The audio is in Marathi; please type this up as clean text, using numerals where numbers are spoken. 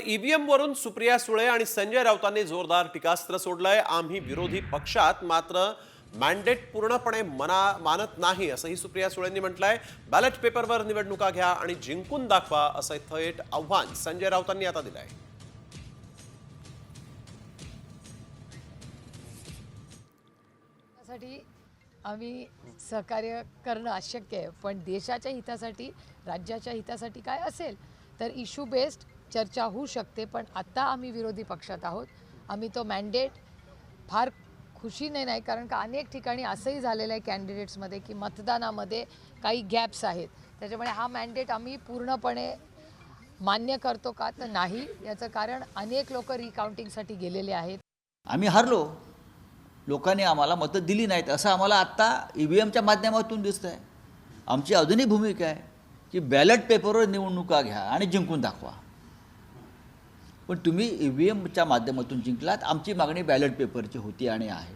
ईव्हीएम वरून सुप्रिया सुळे आणि संजय राऊतांनी जोरदार टीकास्त्र सोडलंय। आम्ही विरोधी पक्षात मात्र मॅन्डेट पूर्णपणे मानत नाही असंही सुप्रिया सुळेंनी म्हटलंय। बॅलेट पेपरवर निवडणुका घ्या आणि जिंकून दाखवा असं थेट आव्हान संजय राऊतांनी आता दिलंय। आम्ही सहकार्य करणं अशक्य आहे, पण देशाच्या हितासाठी, राज्याच्या हितासाठी काय असेल तर इश्यू बेस्ड चर्चा होऊ शकते। पण आता आम्ही विरोधी पक्षात आहोत। आम्ही तो मॅन्डेट फार खुशीने नाही, कारण का अनेक ठिकाणी असंही झालेलं आहे कॅन्डिडेट्समध्ये की मतदानामध्ये काही गॅप्स आहेत। त्याच्यामुळे हा मॅन्डेट आम्ही पूर्णपणे मान्य करतो का तर नाही, याचं कारण अनेक लोक रिकाउंटिंगसाठी गेलेले आहेत। आम्ही हारलो, लोकांनी आम्हाला मतं दिली नाहीत असं आम्हाला आत्ता ईव्हीएमच्या माध्यमातून दिसतं आहे। आमची अजूनही भूमिका आहे की बॅलेट पेपरवर निवडणुका घ्या आणि जिंकून दाखवा। पण तुम्ही ईव्हीएमच्या माध्यमातून जिंकलात, आमची मागणी बॅलेट पेपरची होती आणि आहे।